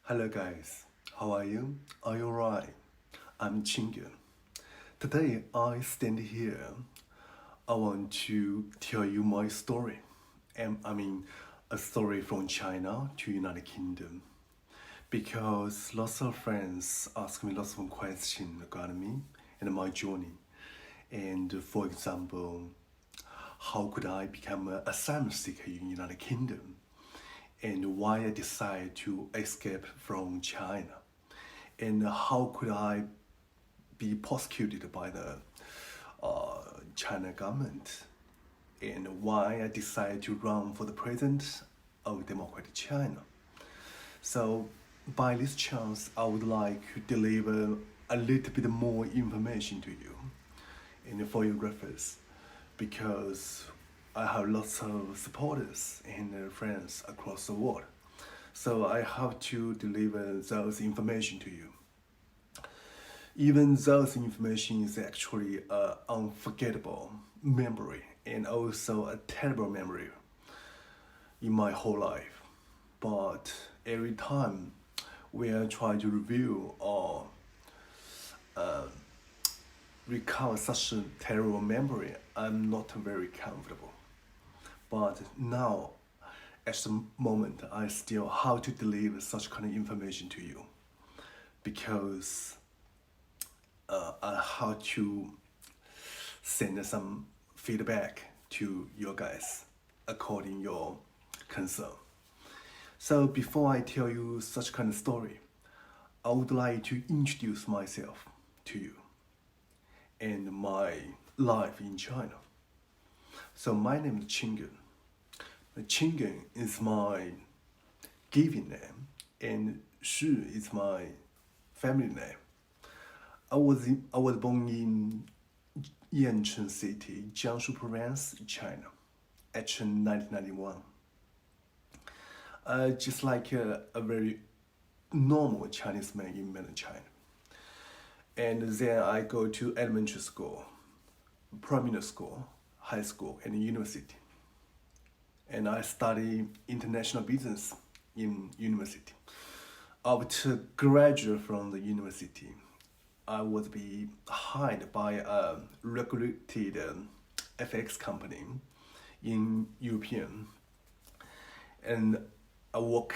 Hello guys, how are you? Are you alright? I'm Qingen. Today I stand here. I want to tell you my story. And I mean a story from China to United Kingdom. Because lots of friends ask me lots of questions regarding me and my journey. And for example, how could I become an asylum seeker in United Kingdom? And why I decided to escape from China, and how could I be prosecuted by the China government, and why I decided to run for the president of Democratic China. So by this chance, I would like to deliver a little bit more information to you and for your reference, because I have lots of supporters and friends across the world. So I have to deliver those information to you. Even those information is actually an unforgettable memory and also a terrible memory in my whole life. But every time when I try to review or recall such a terrible memory, I'm not very comfortable. But now, at the moment, I still have to deliver such kind of information to you, because I have to send some feedback to you guys according your concern. So before I tell you such kind of story, I would like to introduce myself to you and my life in China. So my name is Qingen. Qingen is my given name, and Shu is my family name. I was born in Yancheng City, Jiangsu Province, China, actually 1991. Just like a very normal Chinese man in mainland China. And then I go to elementary school, primary school, high school, and university. And I study international business in university. After graduate from the university, I was be hired by a regulated FX company in European, and I work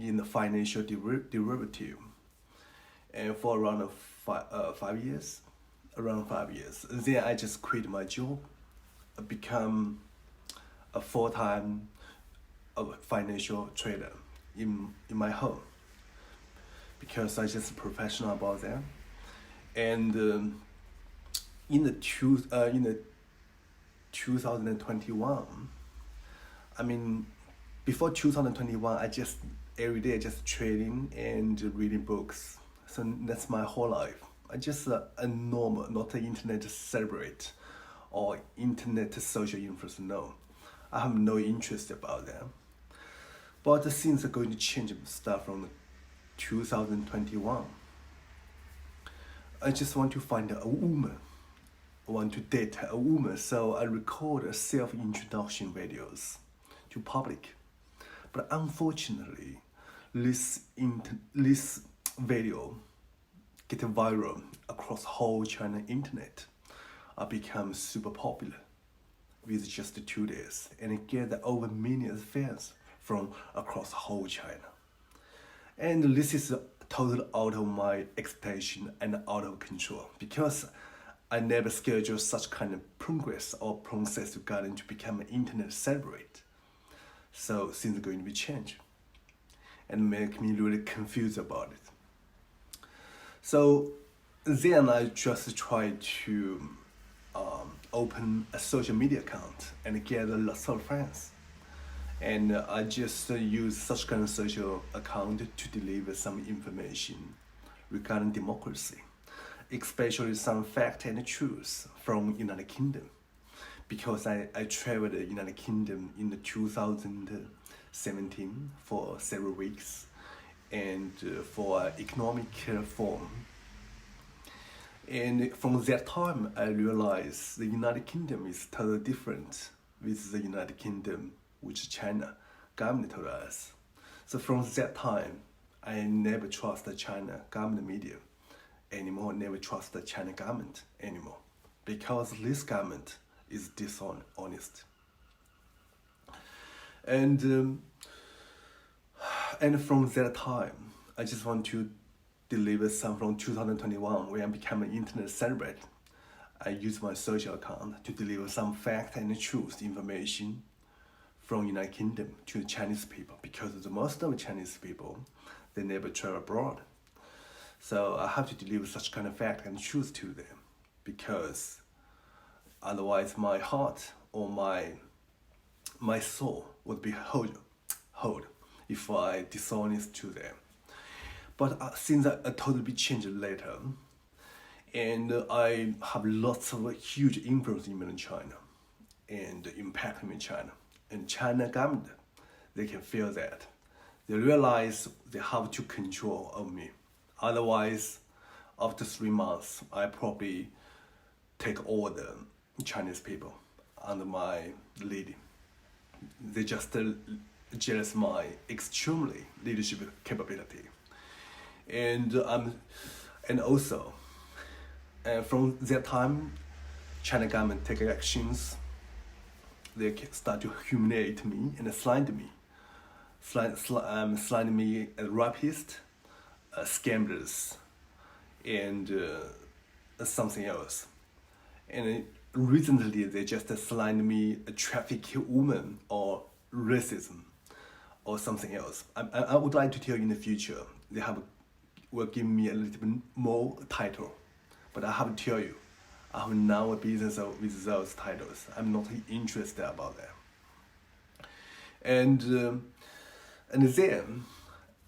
in the financial derivative, and for around 5 years, around 5 years. Then I just quit my job, become a full-time financial trader in my home, because I just professional about that. And in the 2021, I mean, before 2021, I just every day just trading and reading books. So that's my whole life. I just a normal, not an internet celebrate or internet social influencer. No, I have no interest about that. But things are going to change start from 2021. I just want to find a woman. I want to date a woman, so I record self-introduction videos to public. But unfortunately, this video get viral across whole China internet. I become super popular with just 2 days, and get over millions of fans from across whole China. And this is totally out of my expectation and out of control, because I never scheduled such kind of progress or process regarding to become an internet celebrity. So things are going to be changed and make me really confused about it. So then I just tried to open a social media account and get lots of friends. And I just use such kind of social account to deliver some information regarding democracy, especially some fact and truth from United Kingdom, because I traveled the United Kingdom in the 2017 for several weeks, and for economic reform. And from that time, I realized the United Kingdom is totally different with the United Kingdom which China government told us. So from that time, I never trust the China government media anymore, never trust the China government anymore, because this government is dishonest. And from that time, I just want to deliver some from 2021 when I became an internet celebrity. I use my social account to deliver some fact and truth information from United Kingdom to the Chinese people, because the most of the Chinese people, they never travel abroad. So I have to deliver such kind of fact and truth to them, because otherwise my heart or my soul would be hold if I dishonest to them. But since I totally changed later, and I have lots of huge influence in China and impact in China. And China government, they can feel that. They realize they have to control of me. Otherwise, after 3 months, I probably take all the Chinese people under my leading. They just jealous my extremely leadership capability. And also, from that time, China government take actions. They start to humiliate me and slander me. Slander me as rapist, scammers, and something else. And recently, they just slander me a trafficked woman or racism or something else. I would like to tell you in the future, they will give me a little bit more title. But I have to tell you, I have now a business with those titles. I'm not interested about them. And then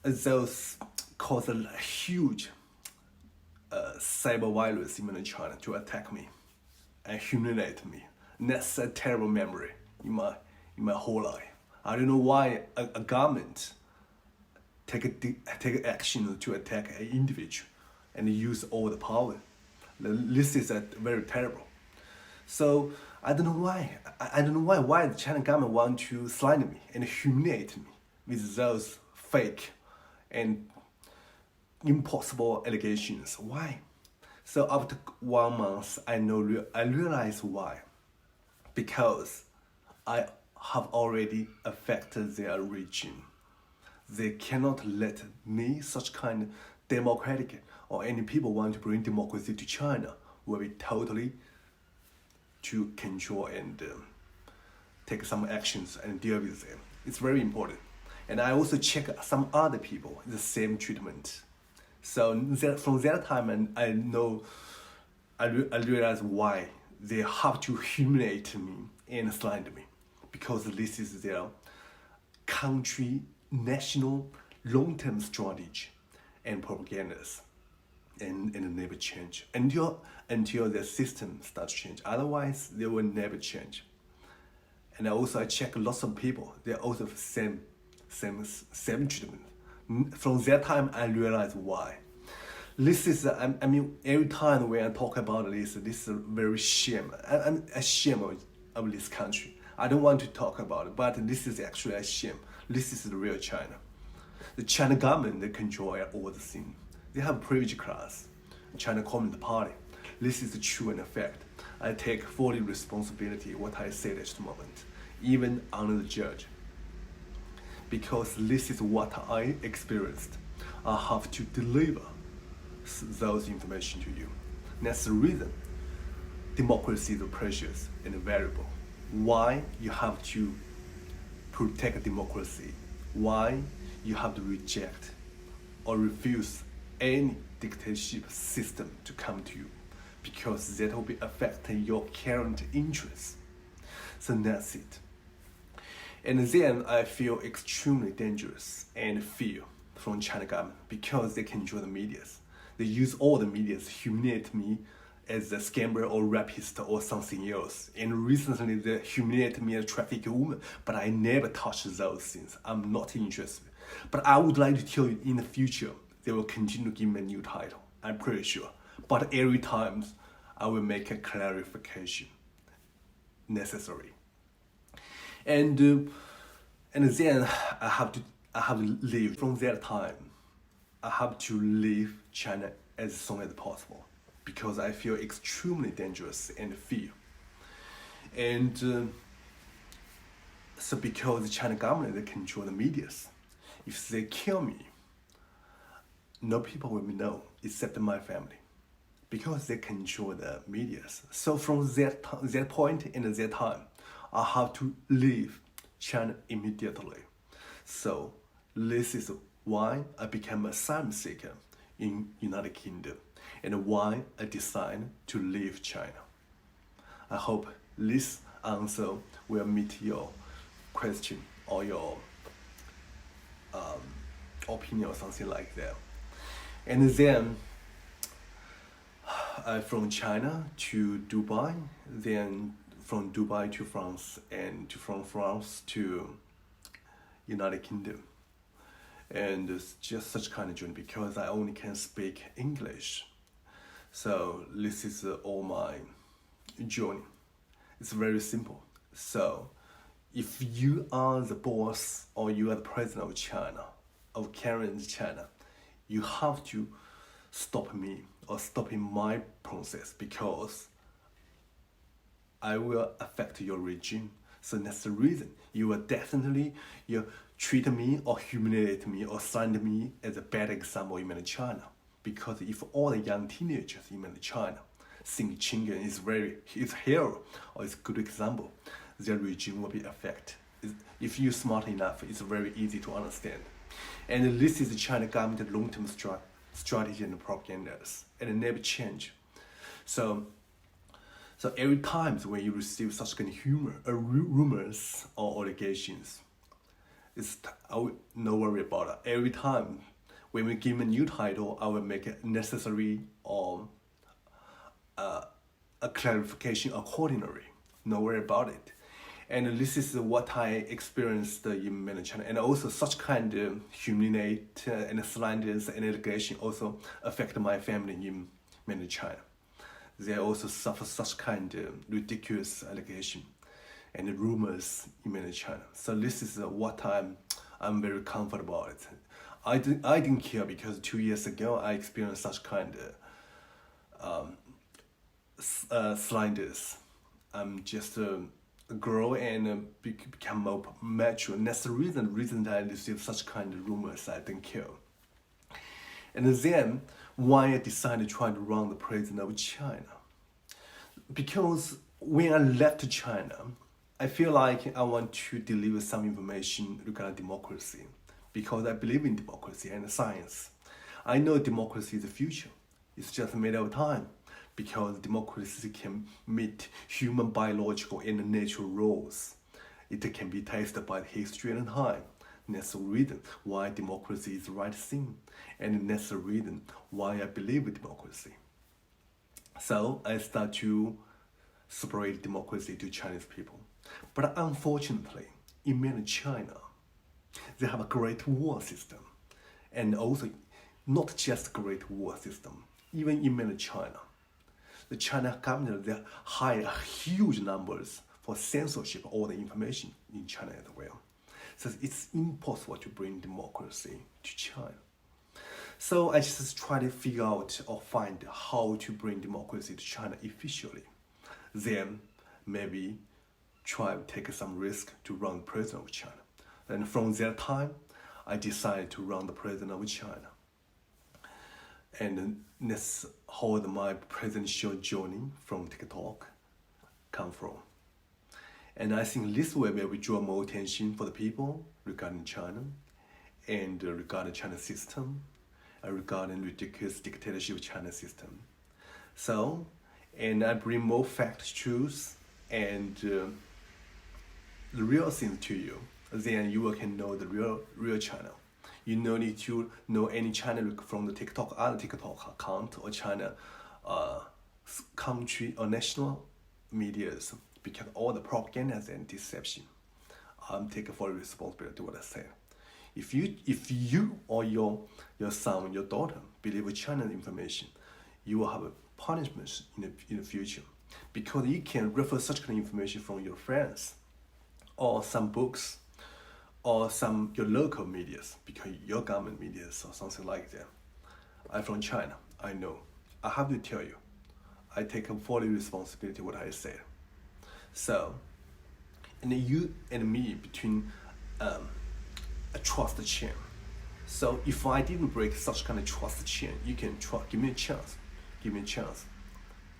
those caused a huge cyber virus in China to attack me and humiliate me. And that's a terrible memory in my whole life. I don't know why a government take action to attack an individual and use all the power. This is very terrible. So I don't know why the China government want to slander me and humiliate me with those fake and impossible allegations. Why? So after 1 month, I realized why. Because I have already affected their regime. They cannot let me, such kind of democratic or any people want to bring democracy to China, will be totally to control and take some actions and deal with them. It's very important. And I also check some other people, the same treatment. So from that time, I realized why they have to humiliate me and slander me, because this is their country, national, long-term strategy and propagandas. And never change until the system starts to change. Otherwise, they will never change. And I check lots of people. They're also same treatment. From that time, I realized why. This is every time when I talk about this is a very shame. I'm ashamed of this country. I don't want to talk about it, but this is actually a shame. This is the real China. The China government, they control all the things. They have a privileged class, China Communist Party. This is true and a fact. I take fully responsibility what I said at the moment, even under the judge. Because this is what I experienced. I have to deliver those information to you. That's the reason democracy is precious and valuable. Why you have to protect democracy. Why you have to reject or refuse any dictatorship system to come to you, because that will be affecting your current interests. So that's it. And then I feel extremely dangerous and fear from China government, because they control the medias. They use all the medias to humiliate me as a scammer or rapist or something else. And recently they humiliate me as a trafficked woman, but I never touch those things. I'm not interested. But I would like to tell you, in the future, they will continue to give me a new title. I'm pretty sure. But every time I will make a clarification necessary. And then I have to leave. From that time, I have to leave China as soon as possible because I feel extremely dangerous and fear. And so because the China government, they control the medias. If they kill me, no people will know except my family because they control the medias. So from that point and that time, I have to leave China immediately. So this is why I became a asylum seeker in United Kingdom and why I decided to leave China. I hope this answer will meet your question or your opinion or something like that. And then from China to Dubai, then from Dubai to France, and from France to United Kingdom. And it's just such kind of journey because I only can speak English. So this is all my journey. It's very simple. So if you are the boss or you are the president of China, of current China, you have to stop me or stopping my process because I will affect your regime. So that's the reason you will definitely treat me or humiliate me or send me as a bad example in China. Because if all the young teenagers in China think Qingen is hero or is good example, their regime will be affected. If you're smart enough, it's very easy to understand. And this is the China government long-term strategy and propagandas, and it never change. So every time when you receive such kind of rumors or allegations, no worry about it. Every time when we give a new title, I will make it necessary or a clarification accordingly. No worry about it. And this is what I experienced in mainland China. And also such kind of humiliate and slanders and allegation also affect my family in mainland China. They also suffer such kind of ridiculous allegation and rumors in mainland China. So this is what I'm very comfortable about it. I didn't care because 2 years ago I experienced such kind of slanders. I'm just grow and become more mature. And that's the reason that I received such kind of rumors I didn't care. And then why I decided to try to run the president of China. Because when I left China, I feel like I want to deliver some information regarding democracy. Because I believe in democracy and science. I know democracy is the future. It's just a matter of time. Because democracy can meet human biological and natural rules. It can be tested by history and time. And that's the reason why democracy is the right thing. And that's the reason why I believe in democracy. So I start to separate democracy to Chinese people. But unfortunately, in mainland China, they have a great war system. And also, not just great war system, even in mainland China. The China government, they hire huge numbers for censorship of all the information in China as well. So it's impossible to bring democracy to China. So I just try to figure out or find how to bring democracy to China efficiently. Then maybe try to take some risk to run the president of China. And from that time, I decided to run the president of China. And that's how my presidential journey from TikTok come from. And I think this way we draw more attention for the people regarding China and regarding China system and regarding ridiculous dictatorship China system. So, and I bring more facts, truths, and the real things to you. Then you can know the real China. You no need to know any China from the other TikTok account or China country or national medias because all the propaganda and deception. I'm taking full responsibility to what I say. If you or your son, your daughter believe China information, you will have a punishment in the future because you can refer such kind of information from your friends or some books or some your local medias, because your government medias or something like that. I'm from China. I know. I have to tell you, I take fully responsibility what I said. So, and you and me between a trust chain. So if I didn't break such kind of trust chain, you can give me a chance. Give me a chance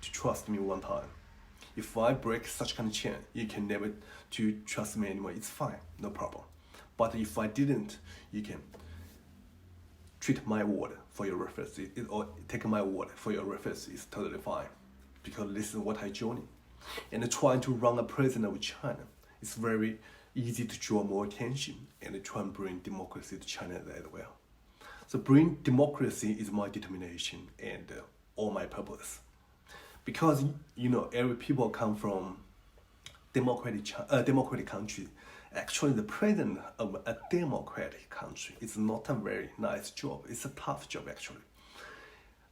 to trust me one time. If I break such kind of chain, you can never to trust me anymore. It's fine, no problem. But if I didn't, you can treat my word for your reference, or take my word for your reference. It's totally fine, because this is what I joined. And trying to run a president of China, it's very easy to draw more attention and try and bring democracy to China as well. So bring democracy is my determination and all my purpose. Because every people come from democratic country. Actually, the president of a democratic country is not a very nice job. It's a tough job actually.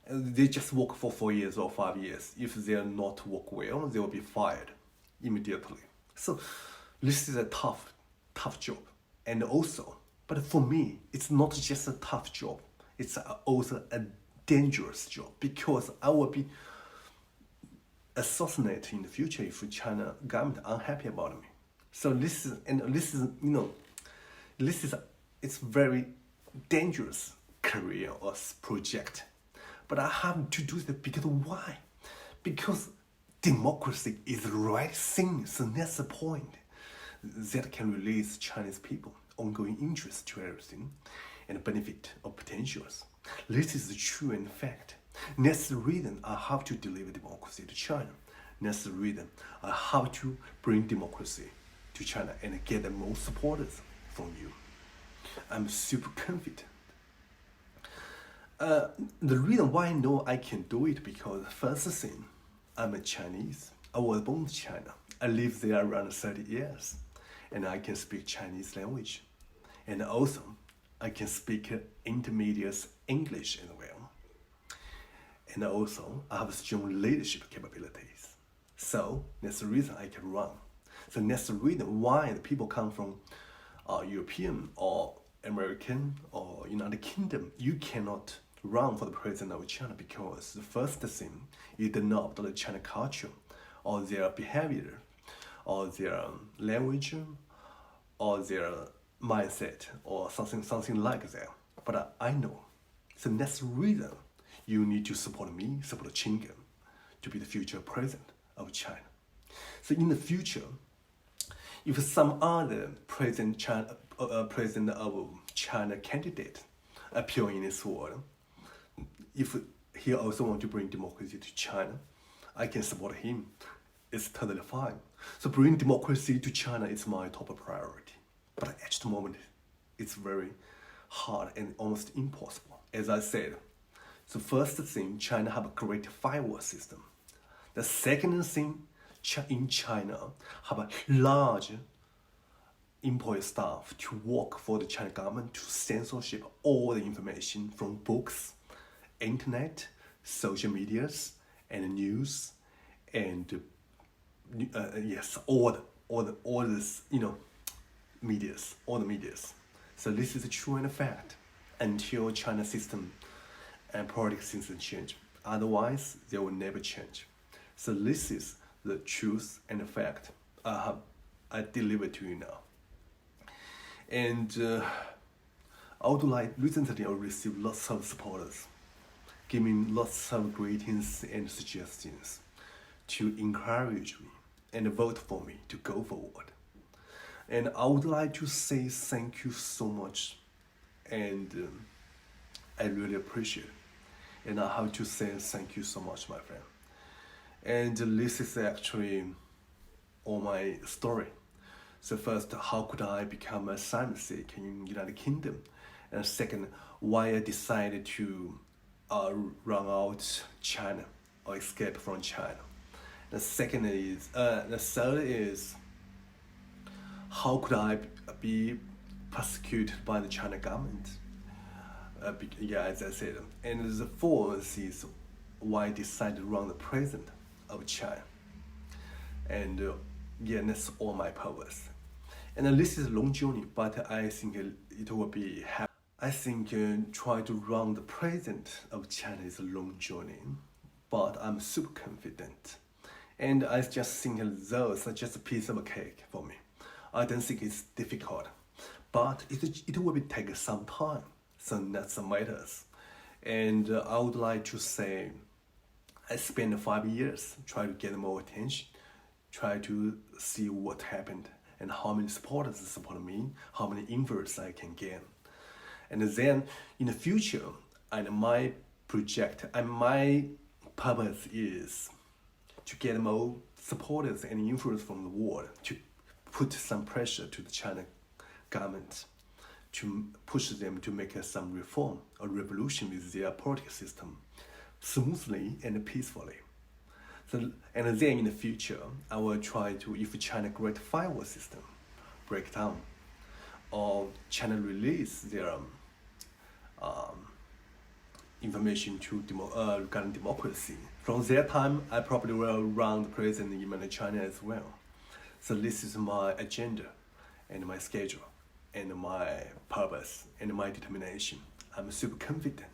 They just work for 4 years or 5 years. If they are not work well, they will be fired immediately. So this is a tough job. And also, but for me, it's not just a tough job. It's also a dangerous job, because I will be assassinated in the future if China government unhappy about me. So it's very dangerous career or project. But I have to do that because why? Because democracy is the right thing. So that's the point. That can release Chinese people ongoing interest to everything and benefit of potentials. This is the true and fact. That's the reason I have to deliver democracy to China. That's the reason I have to bring democracy to China and get the most supporters from you. I'm super confident. The reason why I know I can do it, because first thing, I'm a Chinese. I was born in China. I lived there around 30 years. And I can speak Chinese language. And also, I can speak intermediate English as well. And also, I have strong leadership capabilities. So, that's the reason I can run. So that's the reason why the people come from European or American or United Kingdom, you cannot run for the president of China, because the first thing, you do not adopt the China culture or their behavior or their language or their mindset or something like that. But I know. So that's the reason you need to support me, support Qingen, to be the future president of China. So in the future, if some other president of China candidate appear in this world, if he also want to bring democracy to China, I can support him. It's totally fine. So bring democracy to China is my top priority. But at the moment, it's very hard and almost impossible. As I said, the first thing, China have a great firewall system. The second thing, in China have a large employee staff to work for the China government to censorship all the information from books, internet, social medias, and news, and all this medias, all the medias. So this is true and a fact until China system and politics system change. Otherwise, they will never change. So this is the truth and the fact I deliver to you now. And I would like, recently I received lots of supporters, giving lots of greetings and suggestions to encourage me and vote for me to go forward. And I would like to say thank you so much, and I really appreciate it. And I have to say thank you so much, my friend. And this is actually all my story. So first, how could I become a asylum seeker in United Kingdom? And second, why I decided to run out China or escape from China. The third is, how could I be persecuted by the China government? As I said. And the fourth is why I decided to run the president of China. And that's all my purpose. And this is a long journey, but I think it will be happy. I think try to run the present of China is a long journey, but I'm super confident. And I just think those are just a piece of a cake for me. I don't think it's difficult, but it will be take some time, so that's the matters. And I would like to say, I spent 5 years trying to get more attention, try to see what happened and how many supporters support me, how many inverts I can gain. And then in the future, and my project and my purpose is to get more supporters and influence from the world to put some pressure to the China government to push them to make some reform or revolution with their political system smoothly and peacefully. So, and then in the future, I will try to, if China Great Firewall system break down, or China release their information to regarding democracy. From that time, I probably will run the president in China as well. So this is my agenda and my schedule and my purpose and my determination. I'm super confident.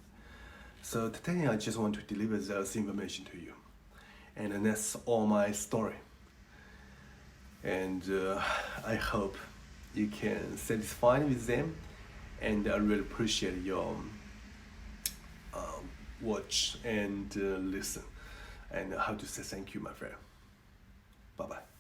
So today I just want to deliver this information to you. And that's all my story. And I hope you can satisfy with them. And I really appreciate your watch and listen. And how to say thank you, my friend. Bye-bye.